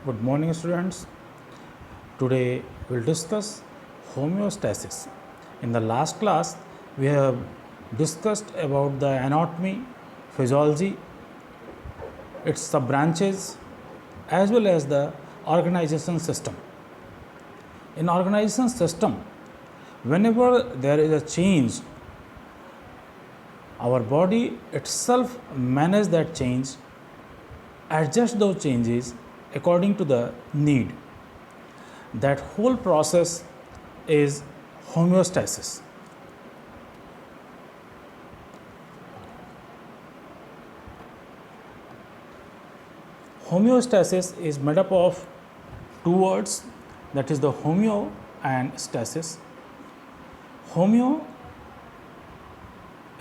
Good morning, students. Today we'll discuss homeostasis. In the last class, we have discussed about the anatomy, physiology, its sub branches, as well as the organization system. In organization system, whenever there is a change, our body itself manages that change, adjust those changes according to the need. That whole process is homeostasis. Homeostasis is made up of two words, that is the homeo and stasis. Homeo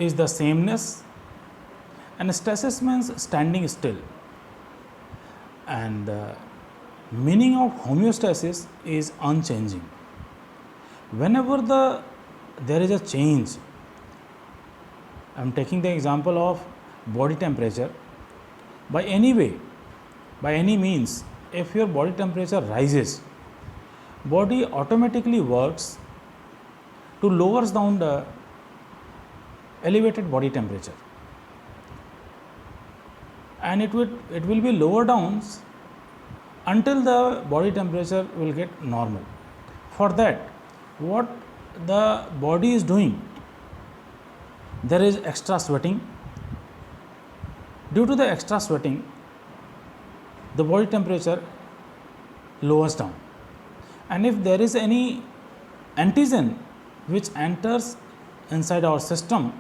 is the sameness and stasis means standing still. And the meaning of homeostasis is unchanging. Whenever there is a change, I am taking the example of body temperature. By any way, by any means, if your body temperature rises, body automatically works to lowers down the elevated body temperature, and it will be lower down until the body temperature will get normal. For that, what the body is doing, there is extra sweating. Due to the extra sweating, the body temperature lowers down, and if there is any antigen which enters inside our system,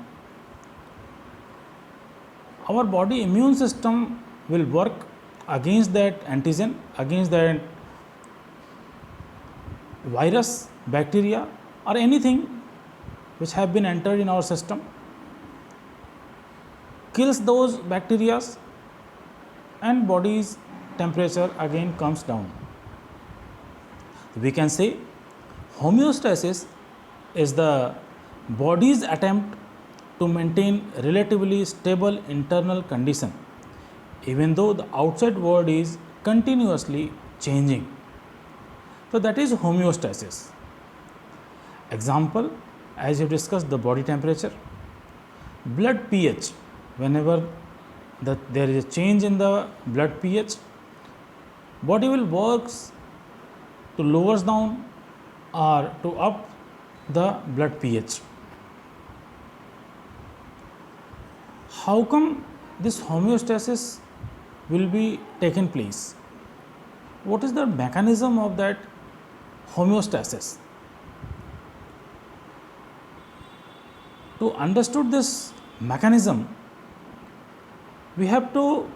our body immune system will work against that antigen, against that virus, bacteria, or anything which have been entered in our system, kills those bacteria, and body's temperature again comes down. We can say homeostasis is the body's attempt to maintain relatively stable internal condition, even though the outside world is continuously changing. So that is homeostasis. Example, as you discussed, the body temperature, blood pH. Whenever there is a change in the blood pH, body will works to lowers down or to up the blood pH. How come this homeostasis will be taken place? What is the mechanism of that homeostasis? To understand this mechanism, we have to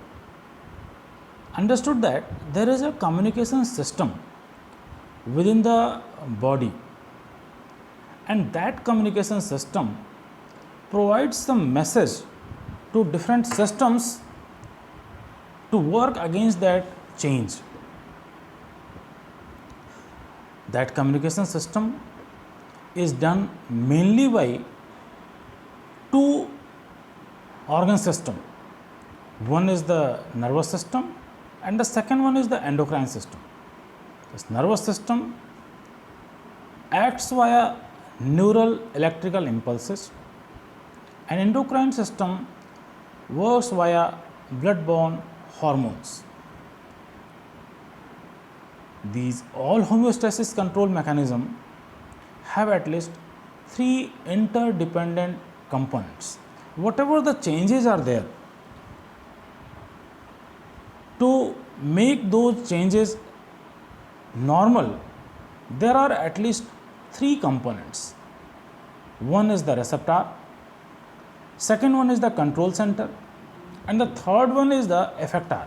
understood that there is a communication system within the body, and that communication system provides some message to different systems to work against that change. That communication system is done mainly by two organ system. One is the nervous system and the second one is the endocrine system. This nervous system acts via neural electrical impulses, and endocrine system works via blood-borne hormones. These all homeostasis control mechanism have at least three interdependent components. Whatever the changes are there, to make those changes normal, there are at least three components. One is the receptor, second one is the control center, and the third one is the effector.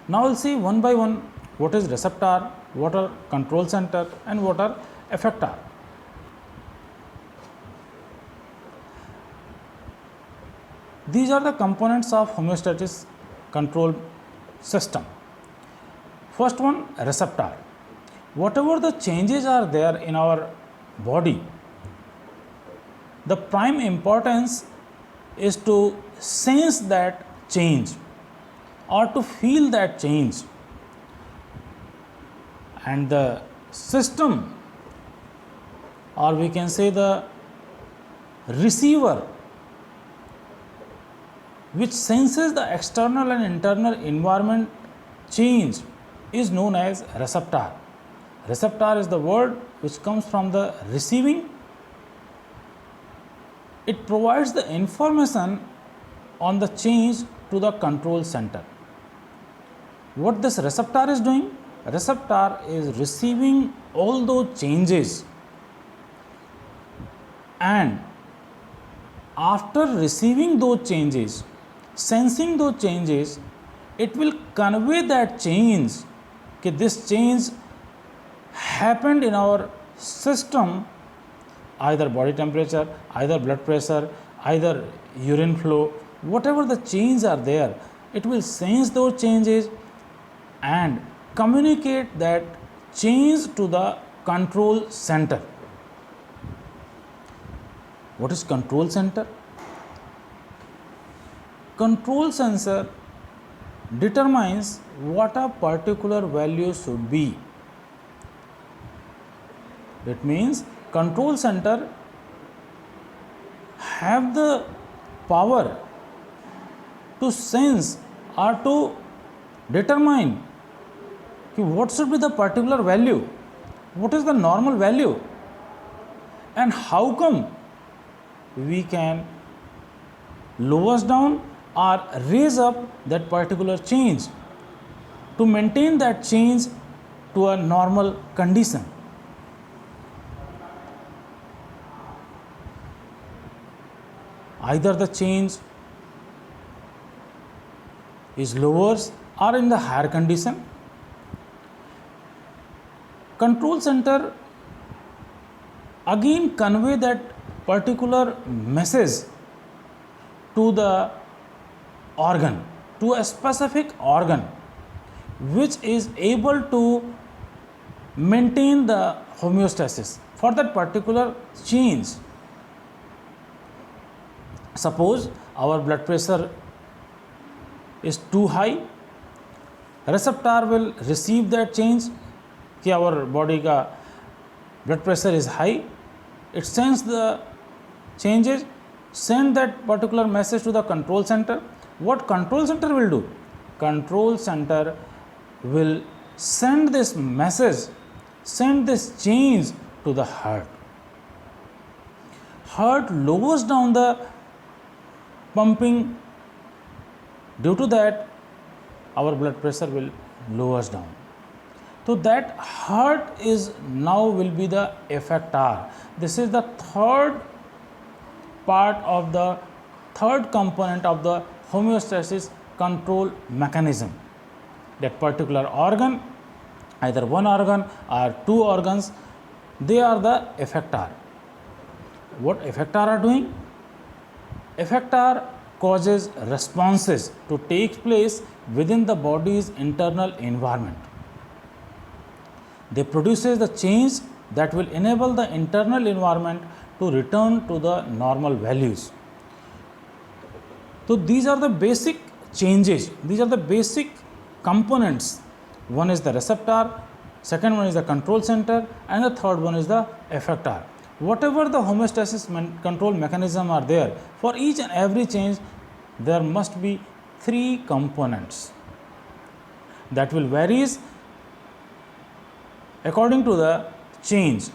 Now we'll see one by one what is receptor, what are control center, and what are effector. These are the components of homeostasis control system. First one, receptor. Whatever the changes are there in our body, the prime importance is to sense that change or to feel that change and the system, or we can say the receiver, which senses the external and internal environment change, is known as receptor. Receptor is the word which comes from the receiving. It provides the information on the change to the control center. What this receptor is doing? Receptor is receiving all those changes, and after receiving those changes, sensing those changes, it will convey that change, that this change happened in our system, either body temperature, either blood pressure, either urine flow, whatever the changes are there, it will sense those changes and communicate that change to the control center. What is control center? Control sensor determines what a particular value should be. That means control center have the power to sense or to determine what should be the particular value, what is the normal value, and how come we can lower down or raise up that particular change to maintain that change to a normal condition. Either the change is lower or in the higher condition. Control center again convey that particular message to the organ, to a specific organ, which is able to maintain the homeostasis for that particular change. Suppose our blood pressure is too high, receptor will receive that change कि our body का blood pressure is high, it sends the changes, send that particular message to the control center. What control center will do? Control center will send this message, send this change to the heart. Heart lowers down the pumping. Due to that, our blood pressure will lowers down. So that heart is now will be the effector. This is the third part of the third component of the homeostasis control mechanism. That particular organ, either one organ or two organs, they are the effector. What effector are doing? Effector causes responses to take place within the body's internal environment. They produces the change that will enable the internal environment to return to the normal values. So these are the basic changes, these are the basic components. One is the receptor, second one is the control center, and the third one is the effector. Whatever the homeostasis control mechanism are there, for each and every change there must be three components that will varies according to the change.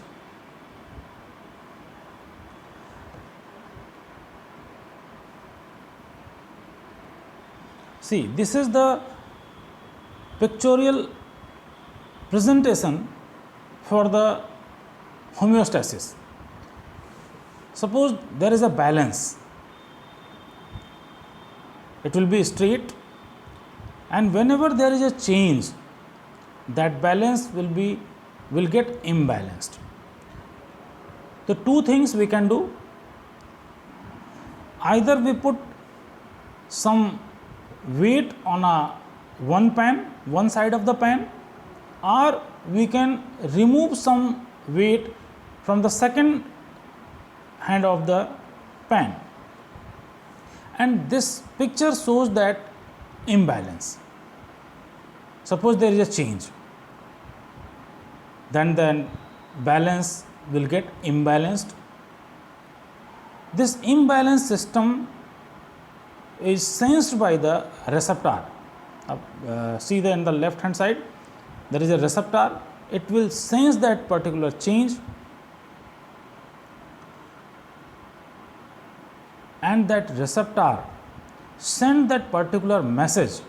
See, this is the pictorial presentation for the homeostasis. Suppose there is a balance, it will be straight, and whenever there is a change, that balance will get imbalanced. The two things we can do: either we put some weight on one side of the pan, or we can remove some weight from the second hand of the pan, and this picture shows that imbalance. Suppose there is a change, then balance will get imbalanced. This imbalanced system is sensed by the receptor. See in the left hand side there is a receptor. It will sense that particular change, and that receptor send that particular message.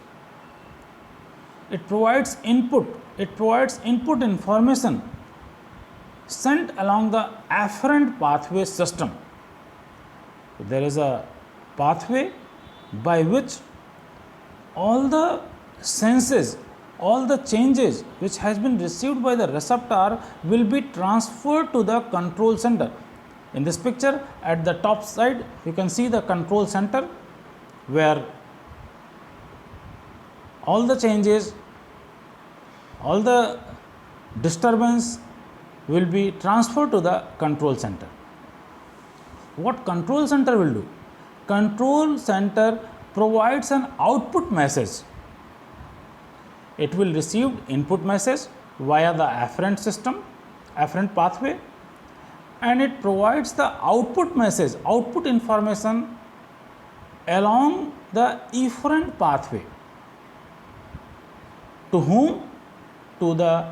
It provides input information sent along the afferent pathway system. So there is a pathway by which all the senses, all the changes which has been received by the receptor will be transferred to the control center. In this picture, at the top side you can see the control center, where all the changes, all the disturbance will be transferred to the control center. What control center will do? Control center provides an output message. It will receive input message via the afferent system, afferent pathway, and it provides the output message, output information along the efferent pathway. To whom? To the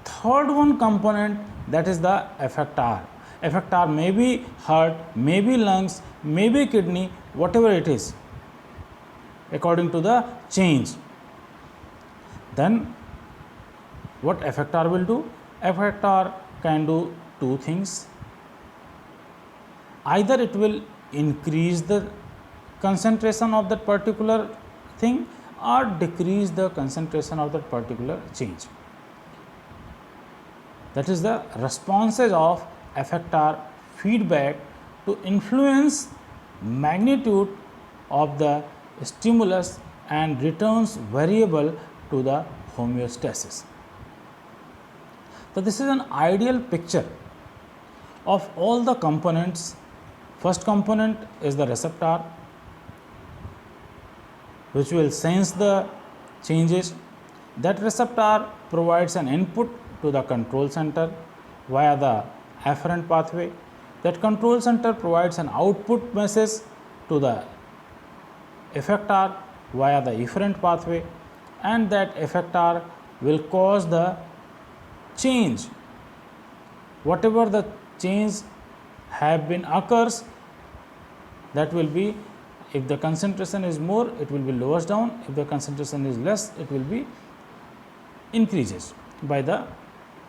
third one component, that is the effector. Effector may be heart, may be lungs, may be kidney, whatever it is, according to the change. Then what effector will do? Effector can do two things. Either it will increase the concentration of that particular thing or decrease the concentration of that particular change. That is the responses of effector feedback to influence magnitude of the stimulus and returns variable to the homeostasis. So this is an ideal picture of all the components. First component is the receptor, which will sense the changes. That receptor provides an input to the control center via the afferent pathway. That control center provides an output message to the effector via the efferent pathway, and that effector will cause the change. Whatever the change have been occurs, that will be, if the concentration is more, it will be lowers down. If the concentration is less, it will be increases by the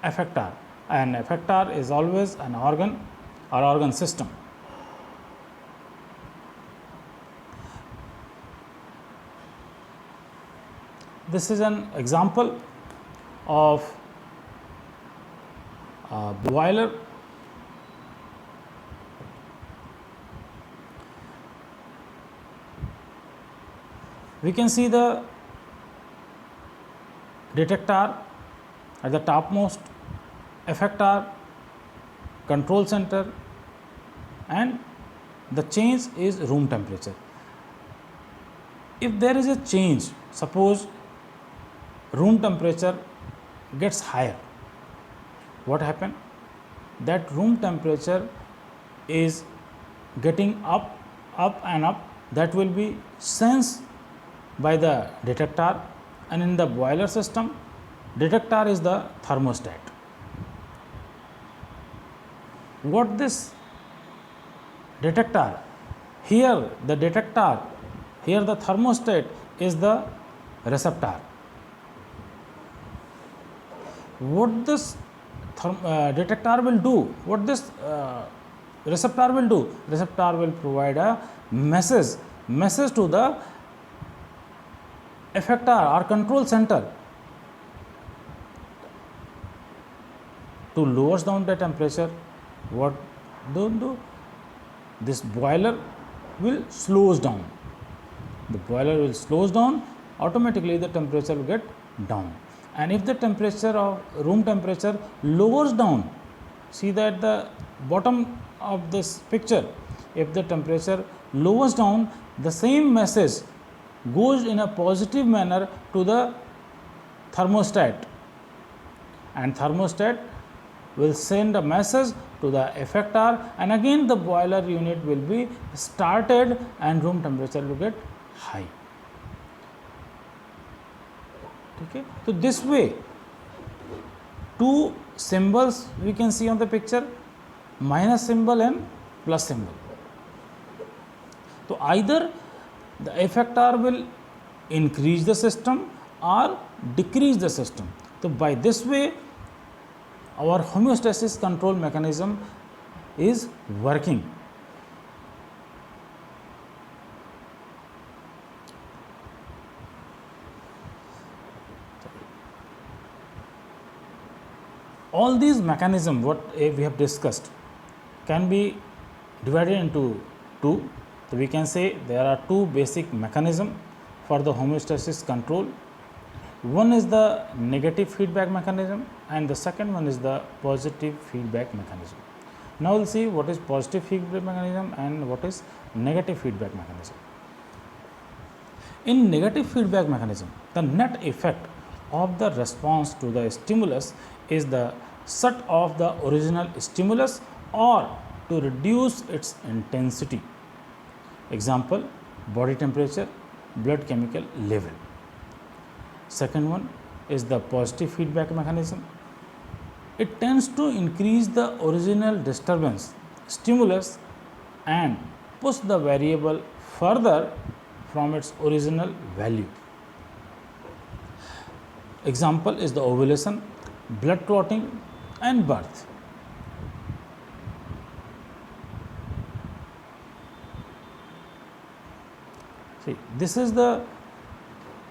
effector. And effector is always an organ or organ system. This is an example of a boiler. We can see the detector at the topmost, effector, control center, and the change is room temperature. If there is a change, suppose room temperature gets higher, what happen? That room temperature is getting up and up. That will be sensed by the detector, and in the boiler system, detector is the thermostat. What this detector? Here the detector, here the thermostat is the receptor. What this detector will do? What this receptor will do? Receptor will provide a message to the effector or control center to lowers down the temperature. What do? This boiler will slows down. The boiler will slows down, automatically the temperature will get down. And if the temperature of room temperature lowers down, see that the bottom of this picture, if the temperature lowers down, the same message goes in a positive manner to the thermostat, and thermostat will send a message to the effector, and again the boiler unit will be started and room temperature will get high. Okay. So, this way two symbols we can see on the picture, minus symbol and plus symbol. So, either the effector will increase the system or decrease the system. So, by this way our homeostasis control mechanism is working. All these mechanisms what we have discussed can be divided into two. So, we can say there are two basic mechanisms for the homeostasis control. One is the negative feedback mechanism and the second one is the positive feedback mechanism. Now, we will see what is positive feedback mechanism and what is negative feedback mechanism. In negative feedback mechanism, the net effect of the response to the stimulus is the shut off the original stimulus or to reduce its intensity. Example, body temperature, blood chemical level. Second one is the positive feedback mechanism. It tends to increase the original disturbance stimulus and push the variable further from its original value. Example is the ovulation, blood clotting and birth. See, this is the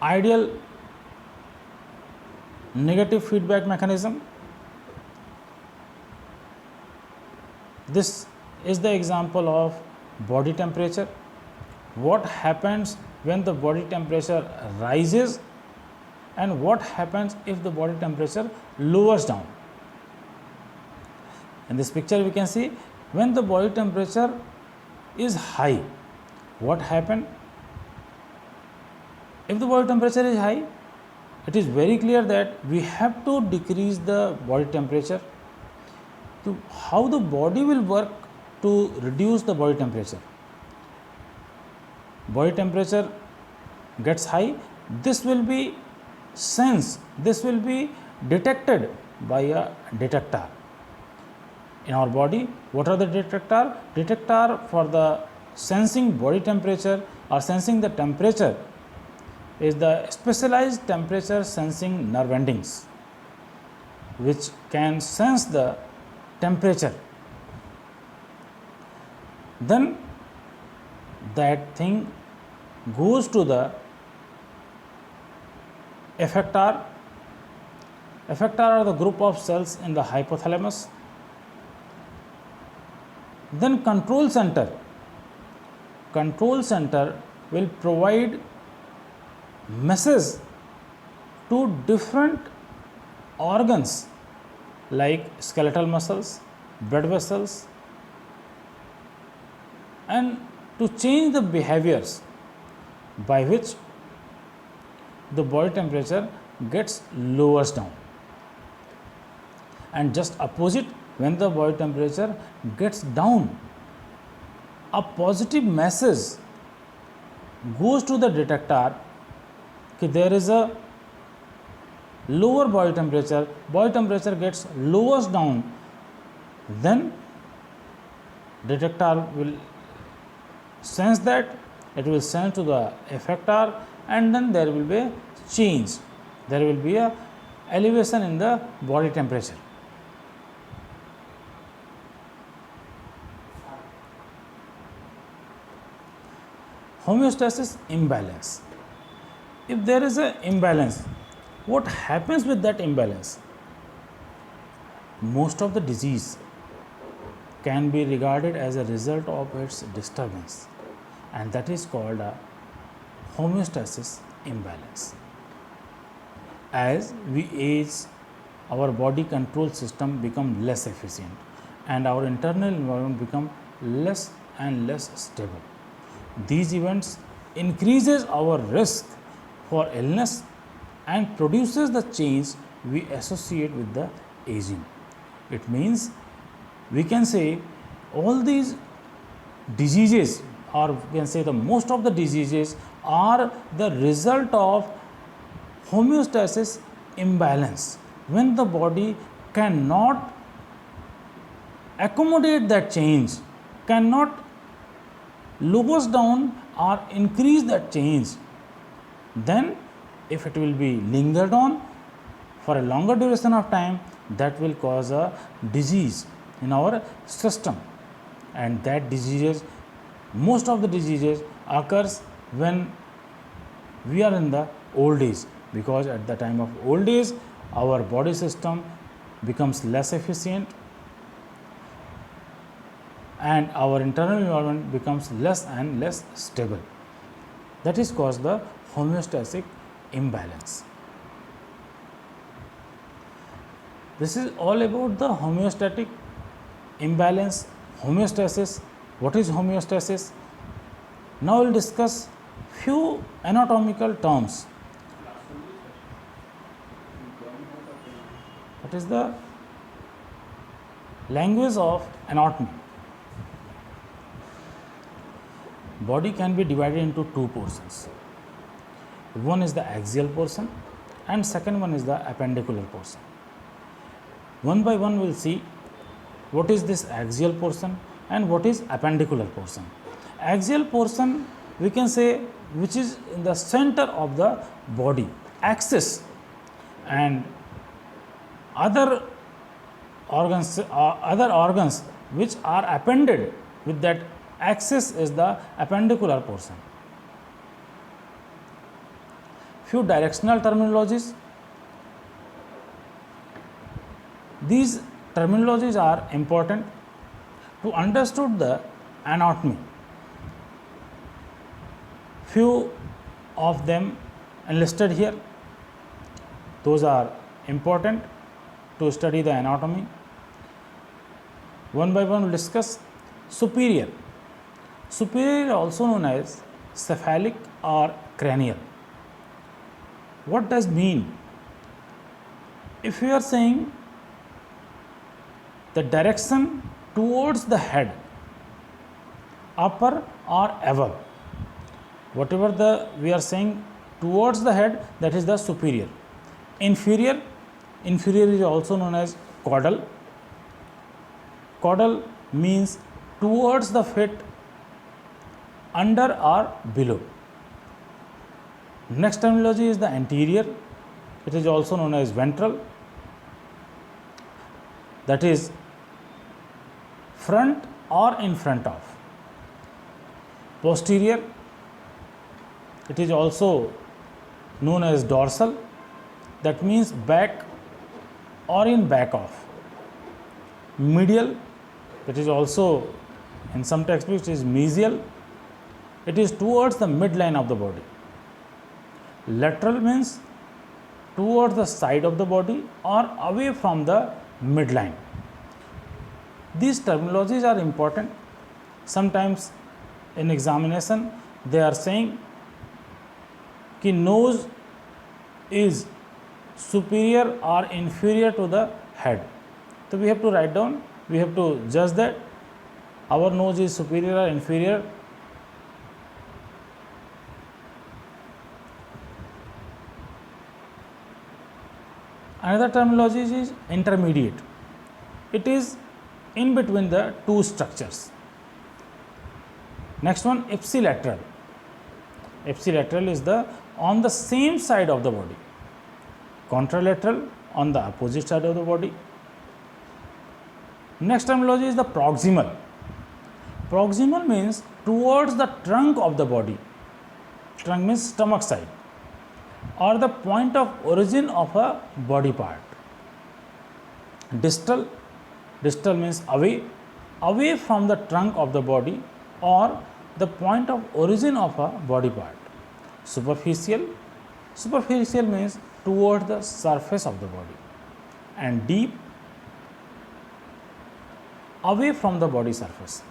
ideal negative feedback mechanism. This is the example of body temperature. What happens when the body temperature rises and what happens if the body temperature lowers down. In this picture we can see when the body temperature is high, what happens? If the body temperature is high, it is very clear that we have to decrease the body temperature. So, how the body will work to reduce the body temperature? Body temperature gets high, this will be sensed, this will be detected by a detector. In our body, what are the detector? Detector for the sensing body temperature or sensing the temperature is the specialized temperature sensing nerve endings, which can sense the temperature. Then that thing goes to the effector. Effector are the group of cells in the hypothalamus. Then control center. Control center will provide message to different organs like skeletal muscles, blood vessels, and to change the behaviors by which the body temperature gets lowers down. And just opposite, when the body temperature gets down, a positive message goes to the detector that there is a lower body temperature gets lowers down, then detector will sense that, it will send to the effector, and then there will be a change, there will be a elevation in the body temperature. Homeostasis imbalance. If there is an imbalance, what happens with that imbalance? Most of the disease can be regarded as a result of its disturbance, and that is called a homeostasis imbalance. As we age, our body control system become less efficient and our internal environment become less and less stable. These events increases our risk for illness and produces the change we associate with the aging. It means we can say all these diseases, or we can say the most of the diseases are the result of homeostasis imbalance. When the body cannot accommodate that change, cannot lowers down or increase that change, then if it will be lingered on for a longer duration of time, that will cause a disease in our system. And that diseases, most of the diseases occurs when we are in the old age, because at the time of old age our body system becomes less efficient and our internal environment becomes less and less stable. That is caused the homeostatic imbalance. This is all about the homeostatic imbalance, homeostasis. What is homeostasis? Now we will discuss few anatomical terms. What is the language of anatomy? Body can be divided into two portions. One is the axial portion and second one is the appendicular portion. One by one we will see what is this axial portion and what is appendicular portion. Axial portion, we can say, which is in the center of the body, axis, and other organs which are appended with that axis is the appendicular portion. Few directional terminologies. These terminologies are important to understand the anatomy. Few of them enlisted here. Those are important to study the anatomy. One by one we will discuss. Superior. Superior is also known as cephalic or cranial. What does mean? If we are saying the direction towards the head, upper or above, whatever we are saying towards the head, that is the superior. Inferior is also known as caudal. Caudal means towards the feet, under or below. Next terminology is the anterior. It is also known as ventral. That is front or in front of. Posterior, it is also known as dorsal. That means back or in back of. Medial, it is also in some textbooks it is mesial. It is towards the midline of the body. Lateral means towards the side of the body or away from the midline. These terminologies are important. Sometimes in examination they are saying कि nose is superior or inferior to the head. So we have to write down, we have to judge that our nose is superior or inferior. Another terminology is intermediate. It is in between the two structures. Next one, ipsilateral. Ipsilateral is the on the same side of the body. Contralateral on the opposite side of the body. Next terminology is the proximal. Proximal means towards the trunk of the body. Trunk means stomach side, or the point of origin of a body part. Distal means away from the trunk of the body or the point of origin of a body part. Superficial means towards the surface of the body, and deep, away from the body surface.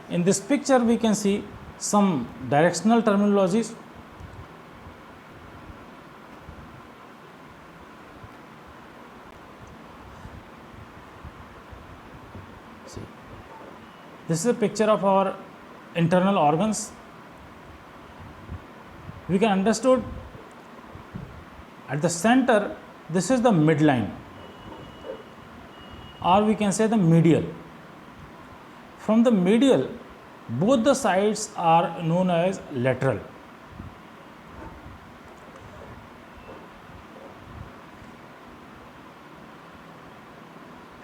In this picture we can see some directional terminologies. See, this is a picture of our internal organs. We can understood at the center, this is the midline, or we can say the medial. From the medial, both the sides are known as lateral.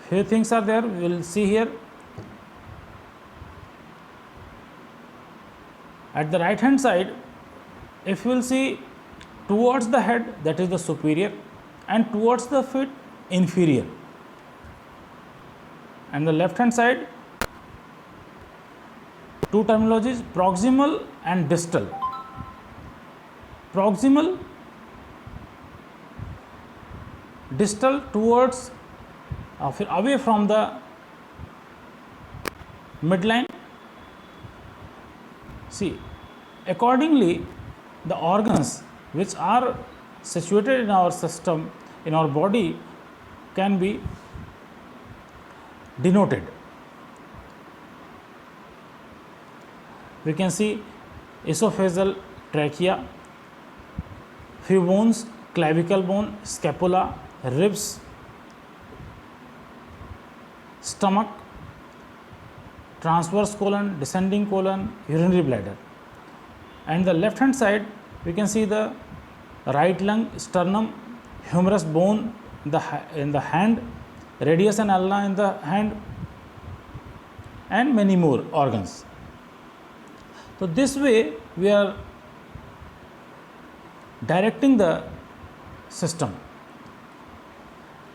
Few things are there, we will see here. At the right hand side, if you will see towards the head, that is the superior, and towards the feet, inferior. And the left hand side, two terminologies, proximal and distal. Proximal, distal towards away from the midline. See, accordingly, the organs which are situated in our system, in our body, can be denoted. We can see esophageal trachea, few bones, clavicle bone, scapula, ribs, stomach, transverse colon, descending colon, urinary bladder. And the left hand side, we can see the right lung, sternum, humerus bone in the hand, radius and ulna in the hand, and many more organs. So this way we are directing the system.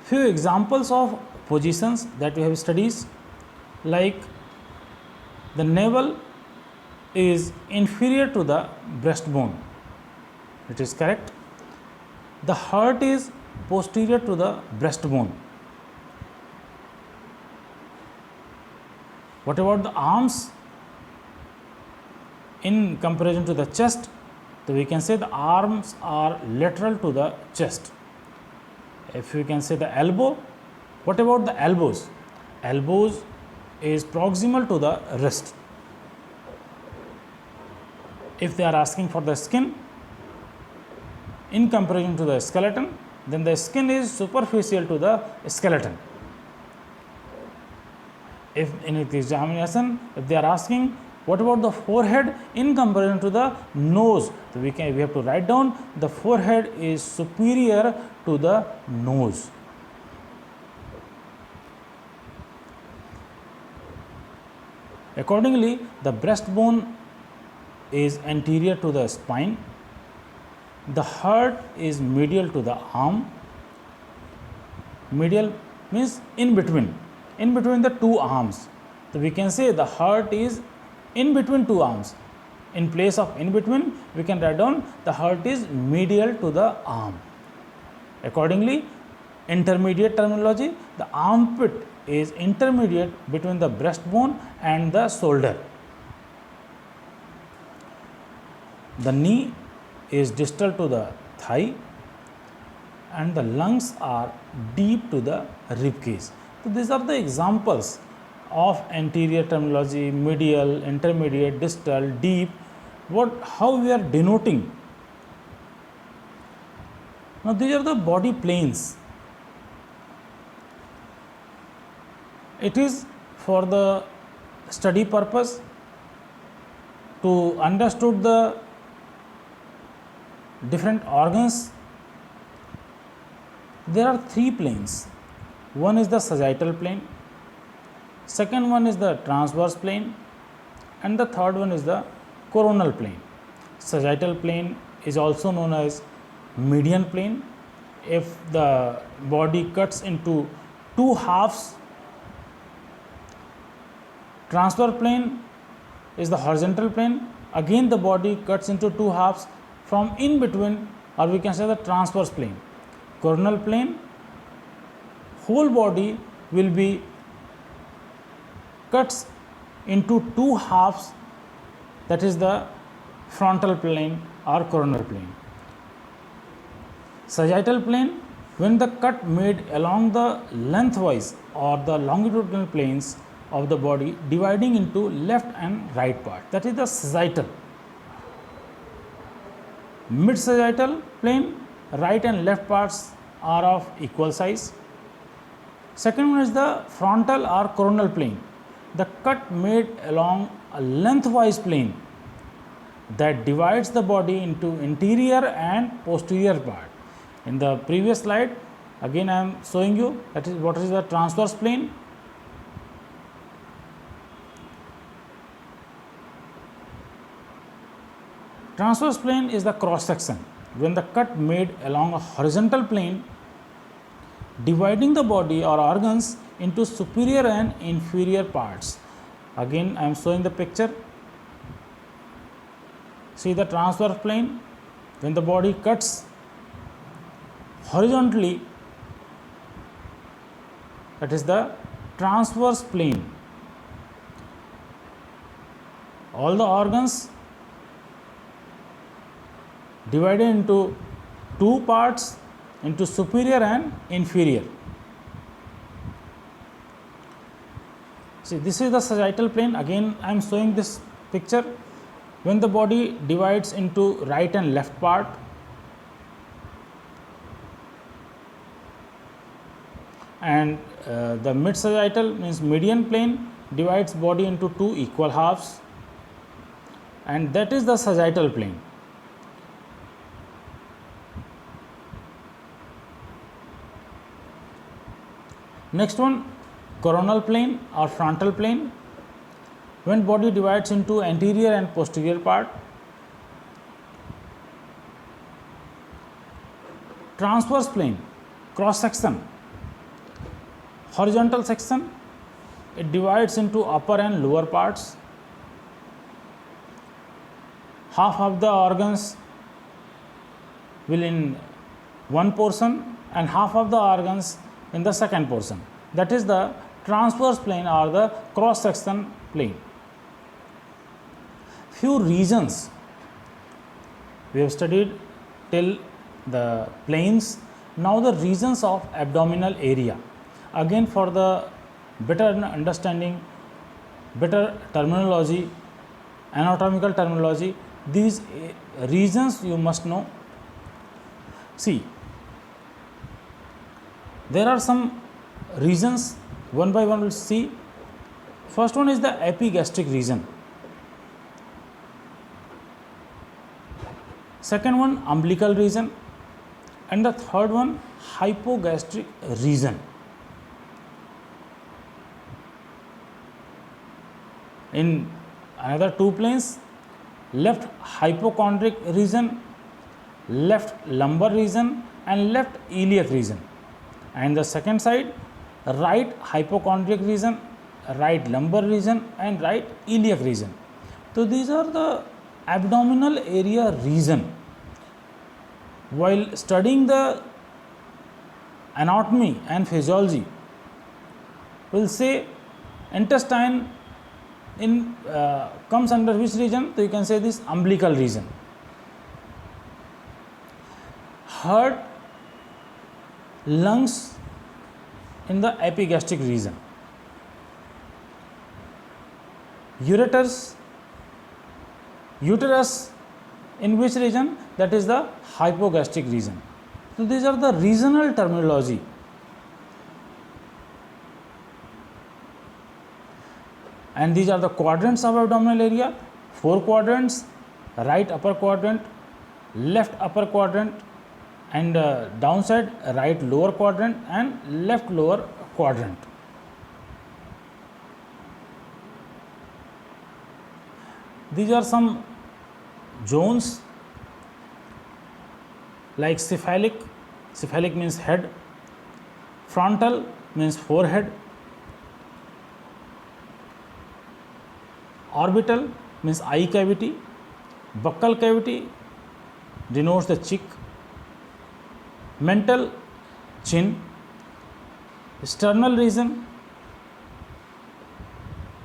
Few examples of positions that we have studied, like the navel is inferior to the breastbone. It is correct. The heart is posterior to the breastbone. What about the arms? In comparison to the chest, so we can say the arms are lateral to the chest. If we can say the elbow, what about the elbows? Elbows is proximal to the wrist. If they are asking for the skin, in comparison to the skeleton, then the skin is superficial to the skeleton. If in examination, if they are asking what about the forehead in comparison to the nose, so we have to write down the forehead is superior to the nose. Accordingly, the breastbone is anterior to the spine. The heart is medial to the arm. Medial means in between the two arms. So we can say the heart is in between two arms. In place of in between, we can write down the heart is medial to the arm. Accordingly, intermediate terminology, the armpit is intermediate between the breastbone and the shoulder. The knee is distal to the thigh, and the lungs are deep to the rib cage. So these are the examples of anterior terminology, medial, intermediate, distal, deep, how we are denoting. Now these are the body planes. It is for the study purpose to understood the different organs. There are three planes. One is the sagittal plane, second one is the transverse plane, and the third one is the coronal plane. Sagittal plane is also known as median plane. If the body cuts into two halves, transverse plane is the horizontal plane. Again the body cuts into two halves from in between, or we can say the transverse plane. Coronal plane, whole body will be cuts into two halves, that is the frontal plane or coronal plane. Sagittal plane, when the cut made along the lengthwise or the longitudinal planes of the body dividing into left and right part, that is the sagittal. Mid sagittal plane, right and left parts are of equal size. Second one is the frontal or coronal plane, the cut made along a lengthwise plane that divides the body into interior and posterior part. In the previous slide, again I am showing you that is what is the transverse plane. Transverse plane is the cross section when the cut made along a horizontal plane dividing the body or organs into superior and inferior parts. Again I am showing the picture. See the transverse plane, when the body cuts horizontally, that is the transverse plane. All the organs divided into two parts, into superior and inferior. See, this is the sagittal plane. Again I am showing this picture. When the body divides into right and left part, and the mid sagittal means median plane divides body into two equal halves, and that is the sagittal plane. Next one, coronal plane or frontal plane, when body divides into anterior and posterior part. Transverse plane, cross section, horizontal section, it divides into upper and lower parts. Half of the organs will in one portion and half of the organs in the second portion. That is the transverse plane or the cross section plane. Few regions we have studied till the planes. Now the regions of abdominal area. Again, for the better understanding, better terminology, anatomical terminology, these regions you must know. See, there are some regions, one by one we will see. First one is the epigastric region. Second one, umbilical region, and the third one, hypogastric region. In another two planes, left hypochondric region, left lumbar region, and left iliac region, and the second side, right hypochondric region, right lumbar region, and right iliac region. So these are the abdominal area region. While studying the anatomy and physiology, we will say intestine in comes under which region? So you can say this umbilical region. Heart, lungs in the epigastric region. Uterus in which region? That is the hypogastric region. So these are the regional terminology. And these are the quadrants of abdominal area. 4 quadrants: right upper quadrant, left upper quadrant, and downside right lower quadrant and left lower quadrant. These are some zones like cephalic means head, frontal means forehead, orbital means eye cavity, buccal cavity denotes the cheek, mental chin, sternal region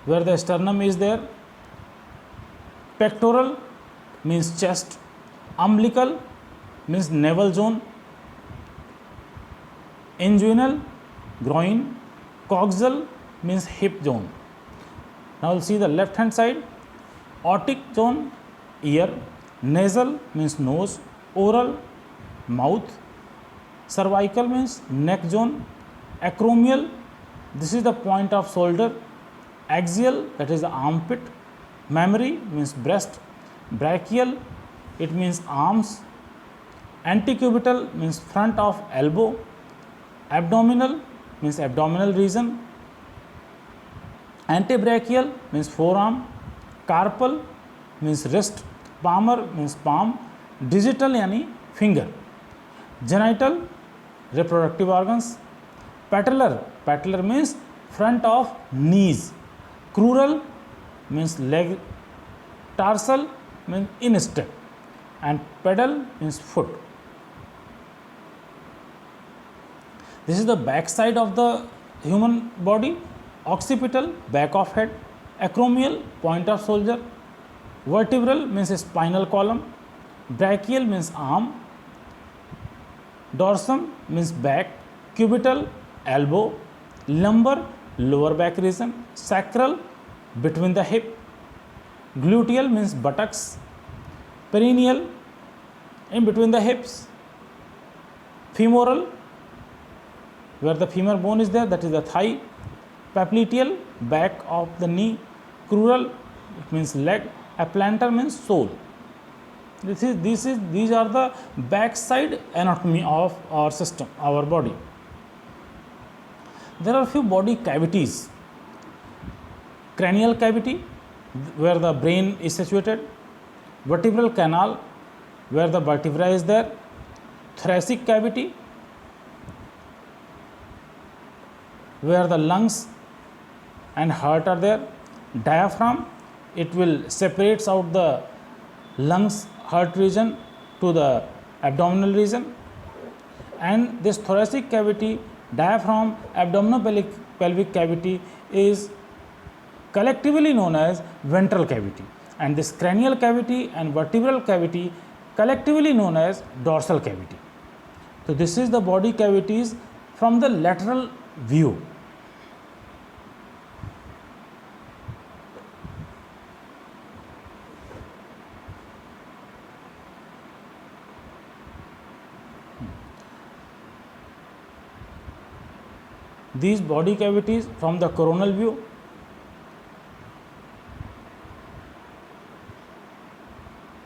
where the sternum is there, pectoral means chest, umbilical means navel zone, inguinal groin, coxal means hip zone. Now we'll see the left hand side. Otic zone, ear. Nasal means nose. Oral, mouth. Cervical means neck zone. Acromial, this is the point of shoulder. Axial, that is the armpit. Mammary means breast. Brachial, it means arms. Antecubital means front of elbow. Abdominal means abdominal region. Antebrachial means forearm. Carpal means wrist. Palmar means palm. Digital यानी finger. Genital, reproductive organs. Patellar means front of knees. Crural means leg. Tarsal means instep, and pedal means foot. This is the back side of the human body. Occipital, back of head. Acromial, point of shoulder. Vertebral means spinal column. Brachial means arm. Dorsum means back. Cubital, elbow. Lumbar, lower back region. Sacral, between the hip. Gluteal means buttocks. Perineal, in between the hips. Femoral, where the femur bone is there, that is the thigh. Popliteal, back of the knee. Crural, it means leg. Plantar means sole. These are the backside anatomy of our system, our body. There are few body cavities. Cranial cavity, where the brain is situated. Vertebral canal, where the vertebra is there. Thoracic cavity, where the lungs and heart are there. Diaphragm, it will separates out the lungs, heart region to the abdominal region. And this thoracic cavity, diaphragm, abdominopelvic cavity is collectively known as ventral cavity, and this cranial cavity and vertebral cavity collectively known as dorsal cavity. So this is the body cavities from the lateral view. These body cavities from the coronal view.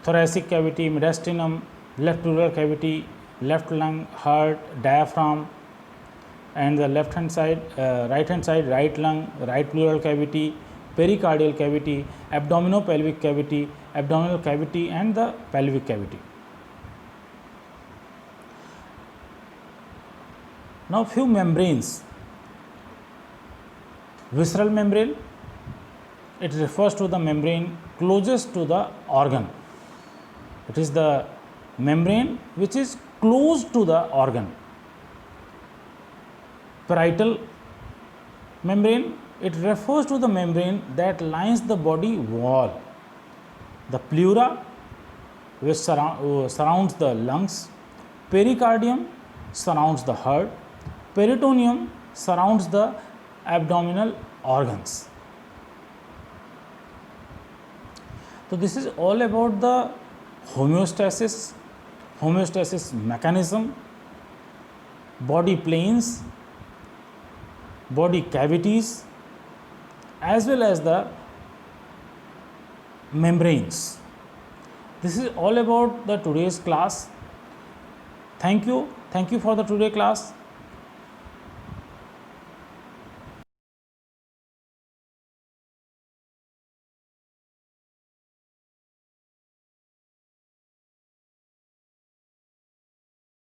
Thoracic cavity, mediastinum, left pleural cavity, left lung, heart, diaphragm, and the left hand side, right lung, right pleural cavity, pericardial cavity, abdominopelvic cavity, abdominal cavity, and the pelvic cavity. Now few membranes. Visceral membrane, it refers to the membrane closest to the organ. It is the membrane which is close to the organ. Parietal membrane, it refers to the membrane that lines the body wall. The pleura, which surrounds the lungs. Pericardium surrounds the heart. Peritoneum surrounds the abdominal organs. So this is all about the homeostasis mechanism, body planes, body cavities, as well as the membranes. This is all about the today's class. Thank you for the today class.